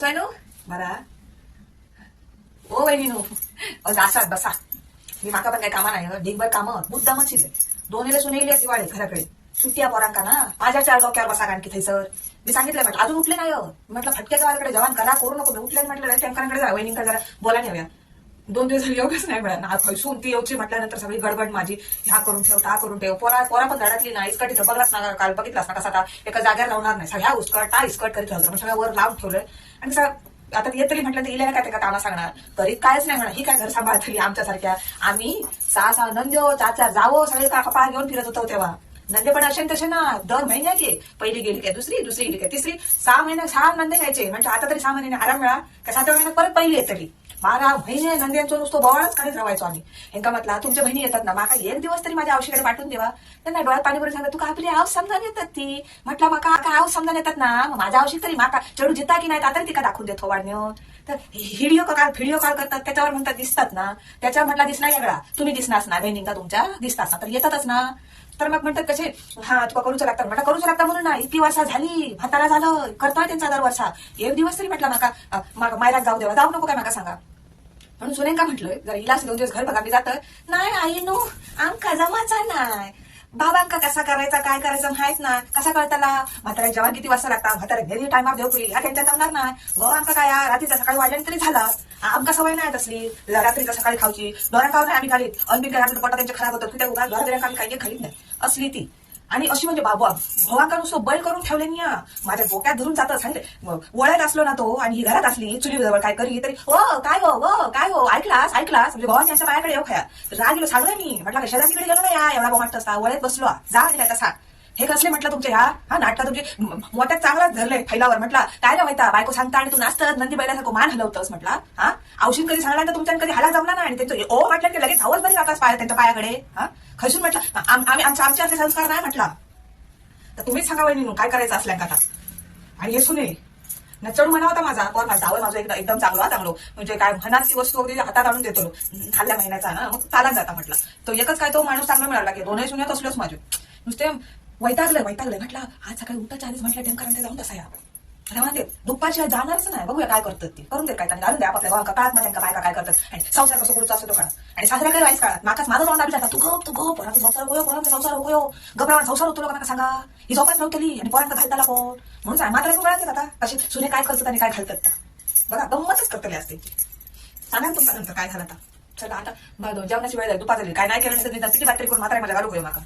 सोयनू बरा ओ वहिनीनू असा बसा मी माका पण काही कामा नाही ढिगभर कामं मुद्दामच दोन्हीला सुनेली अशी वाढे घराकडे सुट्ट्या पोरांका ना माझ्या चार डोक्यावर बसा कारण की थैसर मी सांगितलं म्हटलं अजून उठले नाही म्हटलं फटक्याच्या वाराकडे जवान करा करू नको उठले म्हटलं टँकरांकडे जा वहिनींकडे जरा बोला नेऊया 2 दिवस झाले योगच नाही मिळाला ना खैसून ती येऊची म्हटल्यानंतर सगळी गडबड माझी ह्या करून ठेव ता करून ठेव पोरा पण धडातली ना इस्कट इथं बघलाच ना काल बघितलास ना कसा आता एका जागेवर लावणार नाही सगळ्या उस्कट ता इस्कट करीत ठेवलं सगळ्या वर लावून ठेवलंय आणि आता ये तरी म्हटलं तर इलेला काय ते का कामा सांगणार तरी कायच नाही म्हणा ही काय घर सांभाळतली आमच्यासारख्या आम्ही 6 नंद्यो 4 जावो सगळे का कपाळ घेऊन फिरत होतो तेव्हा नंदे पण असे तसे ना दर महिन्याचे पहिली गेली काय दुसरी गेली काय तिसरी 6 महिने 6 नंदे घ्यायचे म्हणजे आता तरी 6 महिने आराम मिळा का 7व्या महिन्यात परत पहिली येत तरी 12 महिने नंद्यांचं नुसतं बवाळच काढत राहायचो आम्ही हेंका म्हटला तुमच्या बहिणी येतात ना माका एक दिवस तरी माझ्या औषधाकडे पाठवून देवा त्यांना डोळ्यात पाणी भरून सांगा तू का आपली आव समजान येतात ती म्हटलं माका का आव समजान येतात ना माझ्या औषध तरी माका चढू जिता की नाही आता ती का दाखवून देतो वाढण्यावर तर व्हिडिओ कॉल करतात त्याच्यावर म्हणतात दिसतात ना त्याच्यावर म्हटला दिसणार वेगळा तुम्ही दिसणार ना बहिणींका तुमच्या दिसताच ना तर येतातच ना तर मग म्हणतात कसे हा तुका करूच लागतात म्हटलं करूच लागता म्हणून ना इतकी वर्षा झाली म्हातारा झालं करतोय त्यांचा दर वर्षा एक दिवस तरी म्हटलं माका मायरात जाऊ देवा जाऊ नको काय माका सांगा म्हणून सुनेंका म्हटलंय जर हिलाच 2 दिवस घर बघा मी जातं नाही आई नो आमका जमाचा नाही बाबांका कसा करायचा काय करायचं माहित ना कसा कळताला म्हातारा जेव्हा किती वाजता लागता म्हातारा घरी टायमार देऊ होईल ह्या त्यांच्या जमणार नाही गो आमका काय रात्रीचा सकाळी वाढल्याने तरी झाला आमका सवय नाही असली रात्रीचा सकाळी खाऊची दोरा खाऊ नाही आम्ही घालीत अनबिन काय पोटा त्यांच्या खराब होतात त्या उघड घर आम्ही काही खालीत नाही असली ती आणि अशी म्हणजे बाबा भवांका नुसतं बैल करून ठेवले नाही माझ्या डोक्यात धरून जातं सांगितले वळ्यात असलो ना तो आणि ही घरात असली चुली जवळ काय करी तरी काय हो ऐकलास म्हणजे भवानी असं माझ्याकडे येऊ खाया राग गेलो सांगलं मी म्हटलं शेजारीकडे गेलो ना या एवढा वाटत असता वळ्यात बसलो जा आणि काय तसा हे कसले म्हटलं तुमच्या ह्या नाटका तुमची मोठ्यात चांगलाच धरलंय फैलावर म्हटलं काय ना माहिती बायको सांगता आणि तू नाचतं नंदी बैलासारखं मान हलवतंस म्हटलं हा औषध कधी सांगला तर तुमच्या कधी हाला जमला ना आणि त्यांचं ओ म्हटलं की लगेच हवस बरी जाताच पाय त्यांच्या पायाकडे हा खैसून म्हटलं आम्ही आमचे असे संस्कार नाही म्हटला तर तुम्हीच सांगा वहिनी काय करायचं असल्या का आणि हे सुने नचड म्हणा होता माझा पण माझा जावं माझं एकदम चांगलो म्हणजे काय म्हणाल ती वस्तू वगैरे हातात आणून देतो हल्ल्या महिन्याचा ना मग चालत जाता म्हटलं तो एकच काय तो माणूस चांगला मिळाला की 2 सुन्यात असलोच माझे नुसते वैतागले म्हटलं आज सकाळी उठाच्या आधीच म्हटलं टेमकरांना जाऊन तसा या म्हणते दुपारशिवाय जाणारच नाही बघूया काय करतात ती करून दे काय त्यांनी घालून द्या आपल्या गावांका काळात मध्ये बायका काय करतात आणि संसार कसं करूचा असतो तो काळात आणि सासऱ्या काय वाईस काळात माकाच माझं जाऊन दाबी जातात तू गो पोरांचा संसार होयो गबरावान संसार होतो लोकांना सांगा ही झोपाच नव्हतली आणि पोरांना घालताला कोण म्हणून मात्र कळत आता कशी सुने काय करतात आणि काय घालतात बघा गंमतच करतले असते सांगा तुमच्या नंतर काय झालं आता चला आता जेवणाची वेळ दुपार झाली काय नाही केलं नाही किती बातरी करून मात्र माझ्या घालू माका